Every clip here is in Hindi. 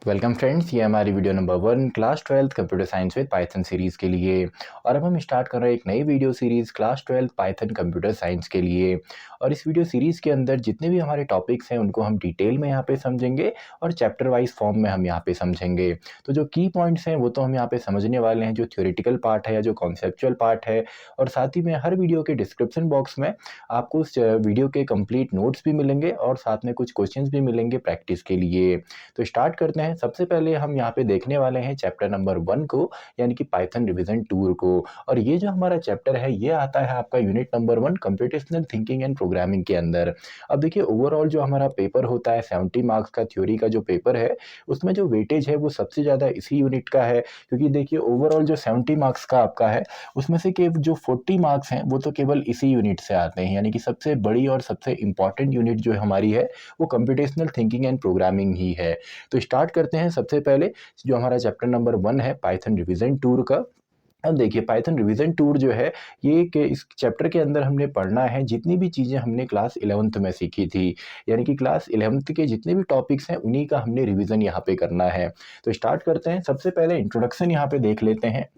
वेलकम फ्रेंड्स, ये हमारी video number 1 class 12 computer science with Python series के लिए। और अब हम स्टार्ट कर रहे हैं एक नई video series class 12 Python computer science के लिए। और इस वीडियो सीरीज़ के अंदर जितने भी हमारे टॉपिक्स हैं उनको हम डिटेल में यहाँ पे समझेंगे और चैप्टर वाइज फॉर्म में हम यहाँ पे समझेंगे। तो जो की पॉइंट्स हैं वो तो हम यहाँ पे समझने वाले हैं, जो थ्योरेटिकल पार्ट है या जो कॉन्सेप्चुअल पार्ट है। और साथ ही में हर वीडियो के डिस्क्रिप्शन बॉक्स में आपको उस वीडियो के कंप्लीट नोट्स भी मिलेंगे और साथ में कुछ क्वेश्चंस भी मिलेंगे प्रैक्टिस के लिए। तो स्टार्ट करते हैं। सबसे पहले हम यहाँ पे देखने वाले हैं चैप्टर नंबर 1 को, यानी कि पाइथन रिवीजन टूर को। और ये जो हमारा चैप्टर है ये आता है आपका unit number 1 computational thinking and programming के अंदर। अब देखिए, ओवरऑल जो हमारा पेपर होता है 70 मार्क्स का थ्योरी का जो पेपर है, उसमें जो वेटेज है वो सबसे ज़्यादा इसी यूनिट का है। क्योंकि देखिए, ओवरऑल जो 70 मार्क्स का आपका है उसमें से के जो 40 मार्क्स हैं वो तो केवल इसी यूनिट से आते हैं। यानी कि सबसे बड़ी और सबसे इंपॉर्टेंट यूनिट जो हमारी है वो कंप्यूटेशनल थिंकिंग एंड प्रोग्रामिंग ही है। तो स्टार्ट करते हैं सबसे पहले जो हमारा चैप्टर नंबर 1 है पाइथन रिवीजन टूर का। अब देखिए, पाइथन रिवीजन टूर जो है ये कि इस चैप्टर के अंदर हमने पढ़ना है जितनी भी चीज़ें हमने क्लास 11th में सीखी थी। यानी कि क्लास 11th के जितने भी टॉपिक्स हैं उन्हीं का हमने रिवीजन यहाँ पे करना है। तो स्टार्ट करते हैं। सबसे पहले इंट्रोडक्शन यहाँ पे देख लेते हैं।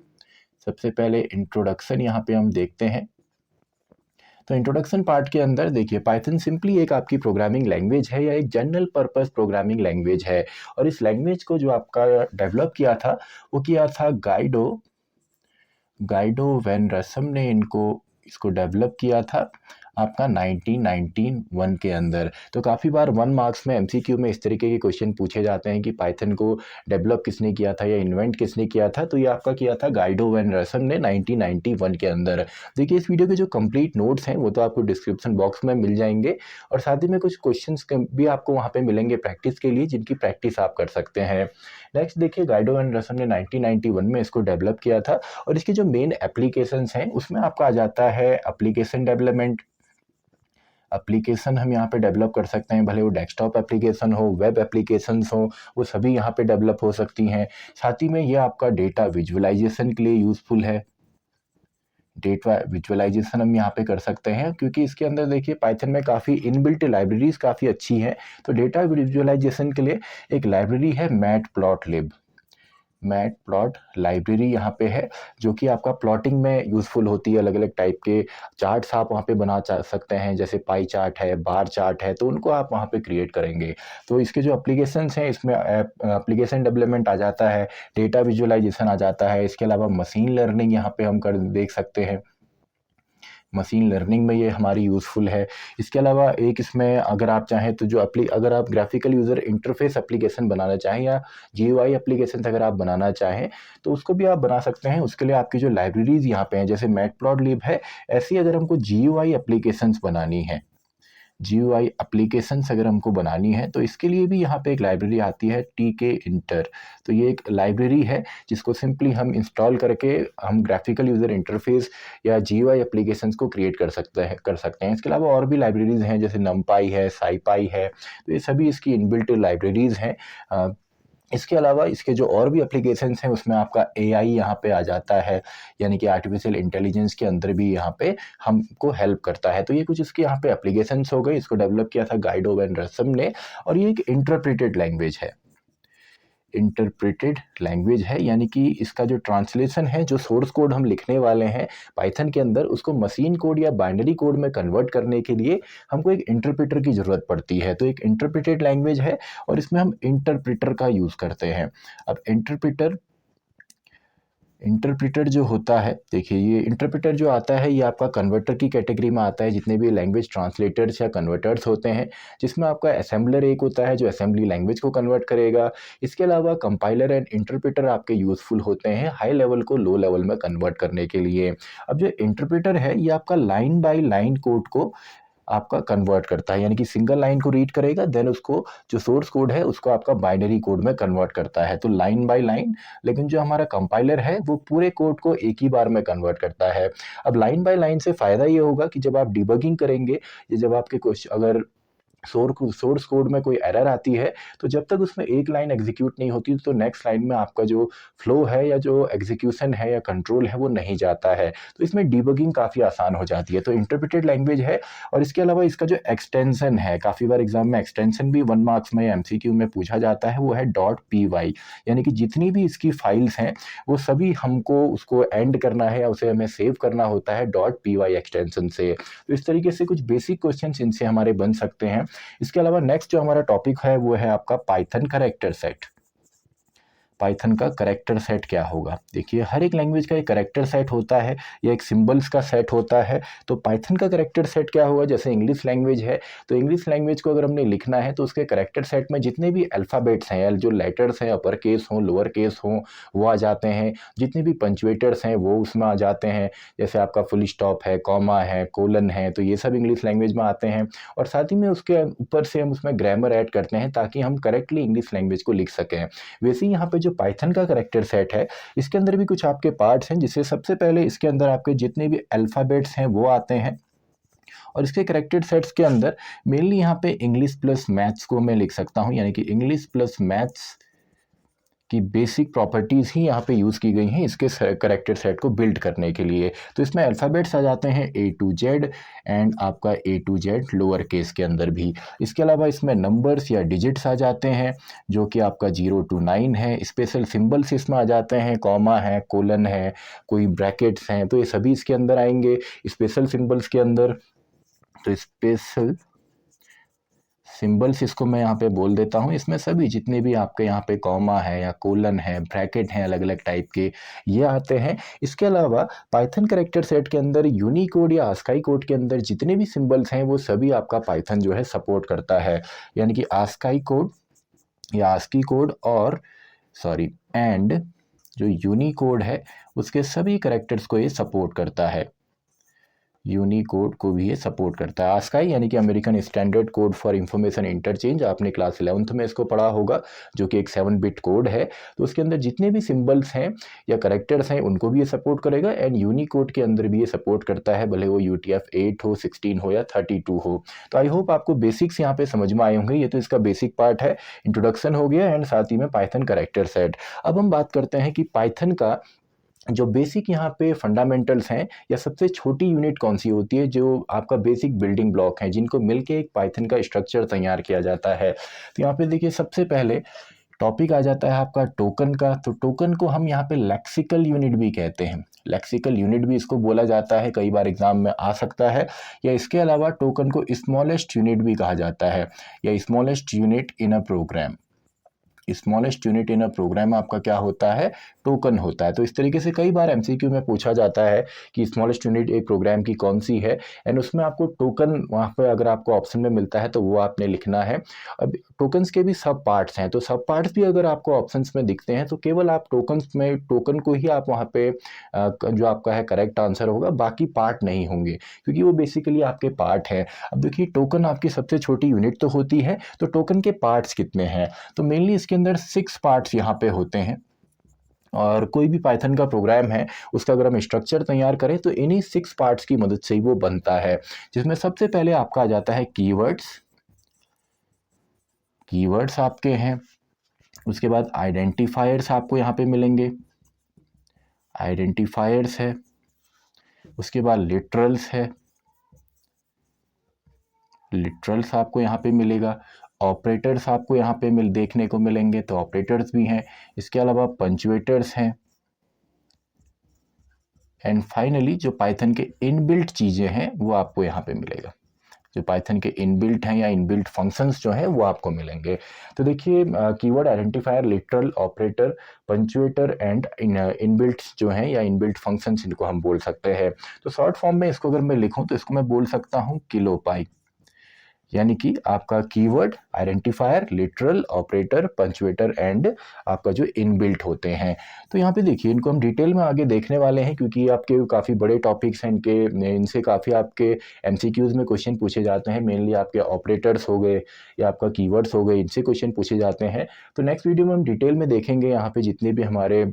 सबसे पहले इंट्रोडक्शन यहाँ पे हम देखते हैं। तो इंट्रोडक्शन पार्ट के अंदर देखिए, पाइथन सिंपली एक आपकी प्रोग्रामिंग लैंग्वेज है या एक जनरल पर्पस प्रोग्रामिंग लैंग्वेज है। और इस लैंग्वेज को जो आपका डेवलप किया था वो किया था गाइडो गाइडो वैन रसम ने इसको डेवलप किया था आपका 1991 के अंदर। तो काफ़ी बार 1 मार्क्स में एमसीक्यू में इस तरीके के क्वेश्चन पूछे जाते हैं कि पाइथन को डेवलप किसने किया था या इन्वेंट किसने किया था। तो ये आपका किया था गाइडो वैन रसम ने 1991 के अंदर। देखिए, इस वीडियो के जो कंप्लीट नोट्स हैं वो तो आपको डिस्क्रिप्शन बॉक्स में मिल जाएंगे और साथ ही में कुछ क्वेश्चंस भी आपको वहाँ पे मिलेंगे प्रैक्टिस के लिए, जिनकी प्रैक्टिस आप कर सकते हैं। नेक्स्ट देखिए, गाइडो वैन रसम ने 1991 में इसको डेवलप किया था। और इसकी जो मेन एप्लीकेशंस हैं उसमें आपका आ जाता है एप्लीकेशन डेवलपमेंट। एप्लीकेशन हम यहाँ पे डेवलप कर सकते हैं, भले वो डेस्कटॉप एप्लीकेशन हो, वेब एप्लीकेशंस हो, वो सभी यहाँ पे डेवलप हो सकती हैं। साथ ही में ये आपका डेटा विजुअलाइजेशन के लिए यूज़फुल है। डेटा विजुअलाइजेशन हम यहाँ पे कर सकते हैं क्योंकि इसके अंदर देखिए पाइथन में काफ़ी इनबिल्ट लाइब्रेरीज काफ़ी अच्छी हैं। तो डेटा विजुअलाइजेशन के लिए एक लाइब्रेरी है मैट प्लॉट लाइब्रेरी यहाँ पे है, जो कि आपका प्लॉटिंग में यूज़फुल होती है। अलग अलग टाइप के चार्ट्स आप वहाँ पे बना सकते हैं, जैसे पाई चार्ट है, बार चार्ट है, तो उनको आप वहाँ पे क्रिएट करेंगे। तो इसके जो एप्लीकेशंस हैं इसमें एप्लीकेशन डेवलपमेंट आ जाता है, डेटा विजुअलाइजेशन आ जाता है। इसके अलावा मशीन लर्निंग यहाँ पे हम कर देख सकते हैं। मशीन लर्निंग में ये हमारी यूज़फुल है। इसके अलावा एक इसमें अगर आप चाहें तो अगर आप ग्राफिकल यूज़र इंटरफेस एप्लीकेशन बनाना चाहें या जीयूआई एप्लीकेशन अगर आप बनाना चाहें तो उसको भी आप बना सकते हैं। उसके लिए आपकी जो लाइब्रेरीज यहाँ पे हैं, जैसे मैटप्लॉटलिब है, ऐसी अगर हमको जीयूआई एप्लीकेशंस बनानी है, जीयूआई एप्लीकेशंस अगर हमको बनानी है तो इसके लिए भी यहाँ पे एक लाइब्रेरी आती है टीके इंटर। तो ये एक लाइब्रेरी है जिसको सिंपली हम इंस्टॉल करके हम ग्राफिकल यूज़र इंटरफेस या जीयूआई एप्लीकेशंस को क्रिएट कर सकते हैं। इसके अलावा और भी लाइब्रेरीज हैं, जैसे नमपाई है, साईपाई है, तो ये सभी इसकी इनबिल्ट लाइब्रेरीज हैं। इसके अलावा इसके जो और भी एप्लीकेशंस हैं उसमें आपका एआई यहाँ पे आ जाता है, यानी कि आर्टिफिशियल इंटेलिजेंस के अंदर भी यहाँ पे हमको हेल्प करता है। तो ये कुछ इसके यहाँ पे एप्लीकेशंस हो गए। इसको डेवलप किया था गाइडो वैन रसम ने। और ये एक इंटरप्रेटेड लैंग्वेज है, यानी कि इसका जो ट्रांसलेशन है, जो सोर्स कोड हम लिखने वाले हैं पाइथन के अंदर, उसको मशीन कोड या बाइनरी कोड में कन्वर्ट करने के लिए हमको एक इंटरप्रेटर की ज़रूरत पड़ती है। तो एक इंटरप्रेटेड लैंग्वेज है और इसमें हम इंटरप्रेटर का यूज़ करते हैं। अब इंटरप्रेटर जो होता है, देखिए ये इंटरप्रेटर जो आता है ये आपका कन्वर्टर की कैटेगरी में आता है। जितने भी लैंग्वेज ट्रांसलेटर्स या कन्वर्टर्स होते हैं, जिसमें आपका असेंबलर एक होता है जो असेंबली लैंग्वेज को कन्वर्ट करेगा। इसके अलावा कंपाइलर एंड इंटरप्रेटर आपके यूज़फुल होते हैं हाई लेवल को लो लेवल में कन्वर्ट करने के लिए। अब जो इंटरप्रेटर है ये आपका लाइन बाय लाइन कोड को आपका कन्वर्ट करता है, यानी कि सिंगल लाइन को रीड करेगा, देन उसको जो सोर्स कोड है उसको आपका बाइनरी कोड में कन्वर्ट करता है, तो लाइन बाय लाइन। लेकिन जो हमारा कंपाइलर है वो पूरे कोड को एक ही बार में कन्वर्ट करता है। अब लाइन बाय लाइन से फ़ायदा ये होगा कि जब आप डिबगिंग करेंगे या जब आपके कुछ अगर सोर्स कोड में कोई एरर आती है तो जब तक उसमें एक लाइन एग्जीक्यूट नहीं होती तो नेक्स्ट लाइन में आपका जो फ्लो है या जो एग्जीक्यूशन है या कंट्रोल है वो नहीं जाता है। तो इसमें डिबगिंग काफ़ी आसान हो जाती है। तो इंटरप्रेटेड लैंग्वेज है। और इसके अलावा इसका जो एक्सटेंशन है, काफ़ी बार एग्जाम में एक्सटेंशन भी 1 मार्क्स में MCQ में पूछा जाता है, वो है .py। यानी कि जितनी भी इसकी फाइल्स हैं वो सभी हमको उसको एंड करना है या उसे हमें सेव करना होता है .py एक्सटेंशन से। तो इस तरीके से कुछ बेसिक क्वेश्चन इनसे हमारे बन सकते हैं। इसके अलावा नेक्स्ट जो हमारा टॉपिक है वो है आपका पाइथन कैरेक्टर सेट। पाइथन का कैरेक्टर सेट क्या होगा? देखिए, हर एक लैंग्वेज का एक कैरेक्टर सेट होता है या एक सिंबल्स का सेट होता है। तो पाइथन का कैरेक्टर सेट क्या होगा? जैसे इंग्लिश लैंग्वेज है तो इंग्लिश लैंग्वेज को अगर हमने लिखना है तो उसके कैरेक्टर सेट में जितने भी अल्फ़ाबेट्स हैं या जो लेटर्स हैं, अपर केस हों लोअर केस हों, वो आ जाते हैं। जितने भी पंचुएटर्स हैं वो उसमें आ जाते हैं। जैसे आपका फुल स्टॉप है, कॉमा है, कोलन है, तो ये सब इंग्लिश लैंग्वेज में आते हैं। और साथ ही में उसके ऊपर से हम उसमें ग्रामर ऐड करते हैं ताकि हम करेक्टली इंग्लिश लैंग्वेज को लिख सकें। वैसे ही यहाँ पे जो पाइथन का कैरेक्टर सेट है इसके अंदर भी कुछ आपके पार्ट्स हैं, जिससे सबसे पहले इसके अंदर आपके जितने भी अल्फ़ाबेट्स हैं वो आते हैं। और इसके कैरेक्टर सेट्स के अंदर मेनली यहाँ पे इंग्लिश प्लस मैथ्स को मैं लिख सकता हूँ, यानी कि इंग्लिश प्लस मैथ्स की बेसिक प्रॉपर्टीज़ ही यहाँ पे यूज़ की गई हैं इसके कैरेक्टर सेट को बिल्ड करने के लिए। तो इसमें अल्फ़ाबेट्स आ जाते हैं A to Z एंड आपका A to Z lower case के अंदर भी। इसके अलावा इसमें नंबर्स या डिजिट्स आ जाते हैं जो कि आपका 0 to 9 है। स्पेशल सिंबल्स इसमें आ जाते हैं, कॉमा है, कोलन है, कोई ब्रैकेट्स हैं, तो ये सभी इसके अंदर आएंगे स्पेशल सिंबल्स के अंदर। तो स्पेशल सिंबल्स इसको मैं यहाँ पे बोल देता हूँ। इसमें सभी जितने भी आपके यहाँ पे कॉमा है या कोलन है, ब्रैकेट हैं अलग अलग टाइप के, ये आते हैं। इसके अलावा पाइथन कैरेक्टर सेट के अंदर यूनिकोड या आस्काई कोड के अंदर जितने भी सिंबल्स हैं वो सभी आपका पाइथन जो है सपोर्ट करता है। यानी कि आस्काई कोड या आस्की कोड और एंड जो यूनिकोड है उसके सभी कैरेक्टर्स को ये सपोर्ट करता है। यूनिकोड को भी ये सपोर्ट करता है। आस्काई यानी कि American standard code for information interchange, आपने क्लास 11th में इसको पढ़ा होगा, जो कि एक 7 बिट कोड है। तो उसके अंदर जितने भी सिंबल्स हैं या कैरेक्टर्स हैं उनको भी ये सपोर्ट करेगा एंड यूनिकोड के अंदर भी ये सपोर्ट करता है, भले वो UTF-8 हो, 16 हो या 32 हो। तो आई होप आपको बेसिक्स यहाँ पे समझ में आए होंगे। ये तो इसका बेसिक पार्ट है, इंट्रोडक्शन हो गया एंड साथ ही में पाइथन कैरेक्टर सेट। अब हम बात करते हैं कि पाइथन का जो बेसिक यहाँ पे फंडामेंटल्स हैं या सबसे छोटी यूनिट कौन सी होती है जो आपका बेसिक बिल्डिंग ब्लॉक है जिनको मिलके एक पाइथन का स्ट्रक्चर तैयार किया जाता है। तो यहाँ पे देखिए सबसे पहले टॉपिक आ जाता है आपका टोकन का। तो टोकन को हम यहाँ पे लेक्सिकल यूनिट भी कहते हैं, लेक्सिकल यूनिट भी इसको बोला जाता है, कई बार एग्जाम में आ सकता है। या इसके अलावा टोकन को स्मॉलेस्ट यूनिट भी कहा जाता है या smallest unit in a program. Smallest unit in a program आपका क्या होता है? टोकन होता है। तो इस तरीके से कई बार MCQ में पूछा जाता है कि स्मॉलेस्ट यूनिट एक प्रोग्राम की कौन सी है एंड उसमें आपको टोकन वहाँ पर अगर आपको ऑप्शन में मिलता है तो वो आपने लिखना है। अब टोकन्स के भी सब पार्ट्स हैं, तो सब पार्ट्स भी अगर आपको ऑप्शंस में दिखते हैं तो केवल आप टोकन को ही आप वहाँ पे जो आपका है करेक्ट आंसर होगा, बाकी पार्ट नहीं होंगे क्योंकि वो बेसिकली आपके पार्ट है। अब देखिए टोकन आपकी सबसे छोटी यूनिट तो होती है, तो टोकन के पार्ट्स कितने हैं? तो मेनली इसके अंदर 6 पार्ट्स यहाँ पे होते हैं। और कोई भी पाइथन का प्रोग्राम है उसका अगर हम स्ट्रक्चर तैयार करें तो इन्हीं 6 पार्ट्स की मदद से ही वो बनता है, जिसमें सबसे पहले आपका आ जाता है कीवर्ड्स। कीवर्ड्स आपके हैं। उसके बाद आइडेंटिफायर्स आपको यहाँ पे मिलेंगे, आइडेंटिफायर्स है। उसके बाद लिटरल्स है, लिटरल्स आपको यहाँ पे मिलेगा। ऑपरेटर्स आपको यहाँ पे देखने को मिलेंगे, तो ऑपरेटर्स भी हैं। इसके अलावा पंचुएटर्स हैं एंड फाइनली जो पाइथन के इनबिल्ट चीज़ें हैं वो आपको यहाँ पे मिलेगा। जो पाइथन के इनबिल्ट हैं या इनबिल्ट फंक्शंस जो हैं वो आपको मिलेंगे। तो देखिए keyword, identifier, literal, operator, punctuator and inbuilt जो हैं या इनबिल्ट फंक्शंस, इनको हम बोल सकते हैं। तो शॉर्ट फॉर्म में इसको अगर मैं लिखूं तो इसको मैं बोल सकता हूँ किलोपाई। यानी कि आपका keyword, identifier, literal, operator, punctuator and आपका जो इनबिल्ट होते हैं। तो यहाँ पे देखिए इनको हम डिटेल में आगे देखने वाले हैं क्योंकि आपके काफ़ी बड़े टॉपिक्स हैं, इनसे काफ़ी आपके MCQs में क्वेश्चन पूछे जाते हैं। मेनली आपके ऑपरेटर्स हो गए या आपका कीवर्ड्स हो गए, इनसे क्वेश्चन पूछे जाते हैं। तो नेक्स्ट वीडियो में हम डिटेल में देखेंगे यहाँ पे जितने भी हमारे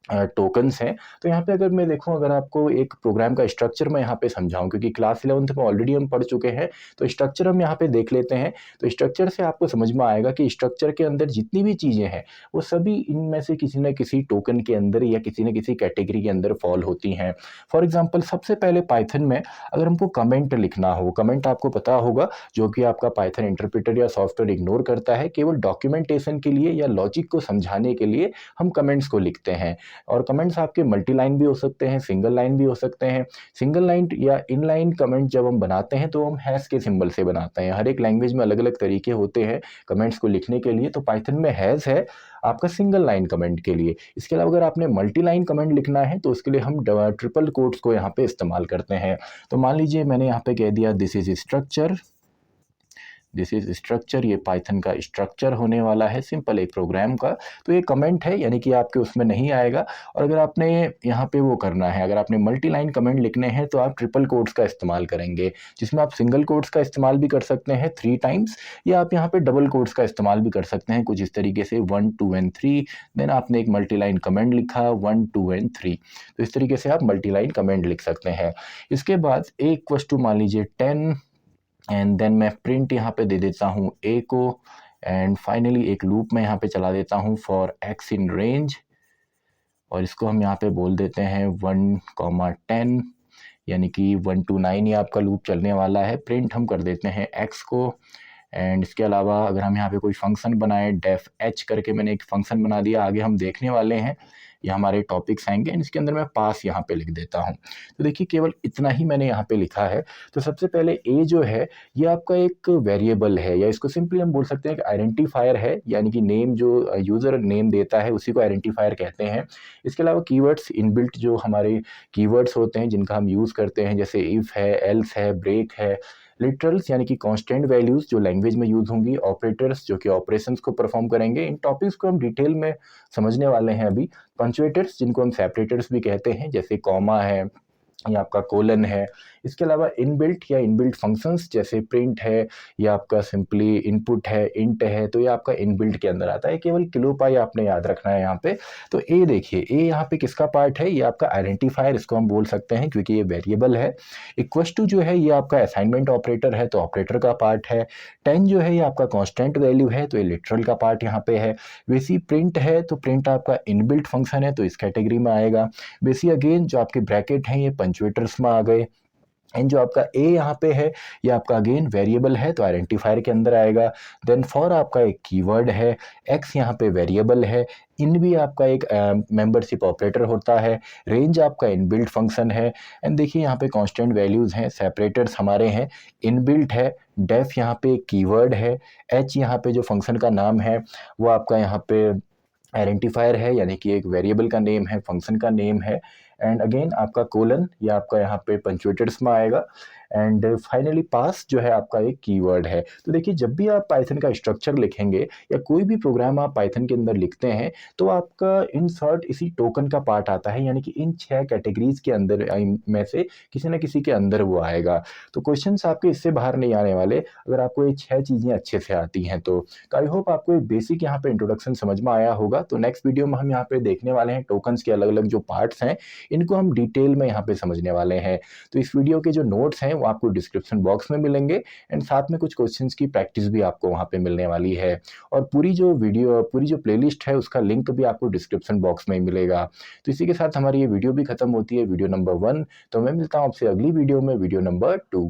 टोकन्स हैं। तो यहाँ पे अगर मैं देखूँ, अगर आपको एक प्रोग्राम का स्ट्रक्चर मैं यहाँ पे समझाऊँ, क्योंकि क्लास 11th में ऑलरेडी हम पढ़ चुके हैं, तो स्ट्रक्चर हम यहाँ पे देख लेते हैं। तो स्ट्रक्चर से आपको समझ में आएगा कि स्ट्रक्चर के अंदर जितनी भी चीज़ें हैं वो सभी इनमें से किसी न किसी टोकन के अंदर या किसी न किसी कैटेगरी के अंदर फॉल होती हैं। फॉर एग्जाम्पल, सबसे पहले पाइथन में अगर हमको कमेंट लिखना हो, कमेंट आपको पता होगा जो कि आपका पाइथन इंटरप्रेटर या सॉफ्टवेयर इग्नोर करता है, केवल डॉक्यूमेंटेशन के लिए या लॉजिक को समझाने के लिए हम कमेंट्स को लिखते हैं। और कमेंट्स आपके मल्टी लाइन भी हो सकते हैं, सिंगल लाइन भी हो सकते हैं। सिंगल लाइन या इन लाइन कमेंट जब हम बनाते हैं तो हम हैश के सिंबल से बनाते हैं। हर एक लैंग्वेज में अलग अलग तरीके होते हैं कमेंट्स को लिखने के लिए। तो पाइथन में हैश है आपका सिंगल लाइन कमेंट के लिए। इसके अलावा अगर आपने मल्टी लाइन कमेंट लिखना है तो उसके लिए हम ट्रिपल कोट्स को यहाँ पे इस्तेमाल करते हैं। तो मान लीजिए मैंने यहाँ पे कह दिया this is structure, this is structure, ये पाइथन का स्ट्रक्चर होने वाला है सिंपल एक प्रोग्राम का। तो ये कमेंट है, यानी कि आपके उसमें नहीं आएगा। और अगर आपने यहाँ पे वो करना है, अगर आपने मल्टी लाइन कमेंट लिखने हैं तो आप ट्रिपल कोट्स का इस्तेमाल करेंगे, जिसमें आप सिंगल कोट्स का इस्तेमाल भी कर सकते हैं 3 टाइम्स, या आप यहाँ पे डबल कोट्स का इस्तेमाल भी कर सकते हैं कुछ इस तरीके से 1 2 एंड 3। देन आपने एक मल्टी लाइन कमेंट लिखा 1 2 एंड 3। तो इस तरीके से आप मल्टी लाइन कमेंट लिख सकते हैं। इसके बाद मान लीजिए 10 एंड देन मैं प्रिंट यहाँ पे दे देता हूँ ए को, एंड फाइनली एक लूप में यहाँ पे चला देता हूँ फॉर एक्स इन रेंज, और इसको हम यहाँ पे बोल देते हैं 1, 10, यानी कि 1 to 9 ये आपका लूप चलने वाला है। प्रिंट हम कर देते हैं एक्स को। एंड इसके अलावा अगर हम यहाँ पे कोई फंक्शन बनाए, डेफ एच करके मैंने एक फंक्शन बना दिया, आगे हम देखने वाले हैं, ये हमारे टॉपिक्स आएंगे। इसके अंदर मैं पास यहाँ पे लिख देता हूँ। तो देखिए केवल इतना ही मैंने यहाँ पे लिखा है। तो सबसे पहले ए जो है ये आपका एक वेरिएबल है, या इसको सिंपली हम बोल सकते हैं कि आइडेंटिफायर है, यानी कि नेम जो यूज़र नेम देता है उसी को आइडेंटिफायर कहते हैं। इसके अलावा कीवर्ड्स इनबिल्ट जो हमारे कीवर्ड्स होते हैं जिनका हम यूज़ करते हैं, जैसे इफ़ है, एल्स है, ब्रेक है, लिटरल्स यानी कि कांस्टेंट वैल्यूज़ जो लैंग्वेज में यूज़ होंगी, ऑपरेटर्स जो कि ऑपरेशंस को परफॉर्म करेंगे। इन टॉपिक्स को हम डिटेल में समझने वाले हैं अभी। पंक्चुएटर्स जिनको हम सेपरेटर्स भी कहते हैं, जैसे कॉमा है या आपका कोलन है। इसके अलावा इनबिल्ट या इनबिल्ट फंक्शंस जैसे प्रिंट है या आपका सिंपली इनपुट है, इंट है, तो ये आपका इनबिल्ट के अंदर आता है। केवल किलो पाई आपने याद रखना है यहाँ पे। तो ए देखिए, ए यहाँ पे किसका पार्ट है, ये आपका आइडेंटिफायर, इसको हम बोल सकते हैं क्योंकि ये वेरिएबल है। इक्वस टू जो है ये आपका असाइनमेंट ऑपरेटर है, तो ऑपरेटर का पार्ट है। 10 जो है ये आपका कॉन्स्टेंट वैल्यू है, तो ये लिटरल का पार्ट यहाँ पे है। वैसी प्रिंट है, तो प्रिंट आपका इनबिल्ट फंक्शन है, तो इस कैटेगरी में आएगा। वैसी अगेन जो आपके ब्रैकेट हैं ये पंक्चुएटर्स में आ गए। एंड जो आपका ए यहाँ पे है ये आपका अगेन वेरिएबल है, तो आइडेंटिफायर के अंदर आएगा। देन फॉर आपका एक कीवर्ड है, एक्स यहाँ पे वेरिएबल है, इन भी आपका एक मेंबरशिप ऑपरेटर होता है, रेंज आपका इनबिल्ट फंक्शन है। एंड देखिए यहाँ पे कांस्टेंट वैल्यूज़ हैं, सेपरेटर्स हमारे हैं, इनबिल्ट है, डेफ यहाँ पे कीवर्ड है, एच यहाँ पे जो फंक्शन का नाम है वो आपका यहाँ पे आइडेंटिफायर है, यानी कि एक वेरिएबल का नेम है, फंक्शन का नेम है। एंड अगेन आपका कोलन या आपका यहाँ पे पंक्चुएटर्स में आएगा। एंड फाइनली पास जो है आपका एक कीवर्ड है। तो देखिए जब भी आप पाइथन का स्ट्रक्चर लिखेंगे या कोई भी प्रोग्राम आप पाइथन के अंदर लिखते हैं तो आपका इंसर्ट इसी टोकन का पार्ट आता है, यानी कि इन 6 कैटेगरीज के अंदर में से किसी न किसी के अंदर वो आएगा। तो क्वेश्चंस आपके इससे बाहर नहीं आने वाले अगर आपको ये 6 चीज़ें अच्छे से आती हैं तो आई होप आपको एक बेसिक यहाँ पे इंट्रोडक्शन समझ में आया होगा। तो नेक्स्ट वीडियो में हम यहाँ पे देखने वाले हैं टोकन्स के अलग अलग जो पार्ट्स हैं, इनको हम डिटेल में यहाँ पे समझने वाले हैं। तो इस वीडियो के जो नोट्स हैं वो आपको डिस्क्रिप्शन बॉक्स में मिलेंगे, एंड साथ में कुछ क्वेश्चंस की प्रैक्टिस भी आपको वहाँ पे मिलने वाली है। और पूरी जो प्लेलिस्ट है उसका लिंक भी आपको डिस्क्रिप्शन बॉक्स में ही मिलेगा। तो इसी के साथ हमारी ये वीडियो भी खत्म होती है, वीडियो नंबर 1। तो मैं मिलता हूँ आपसे अगली वीडियो में, वीडियो नंबर 2।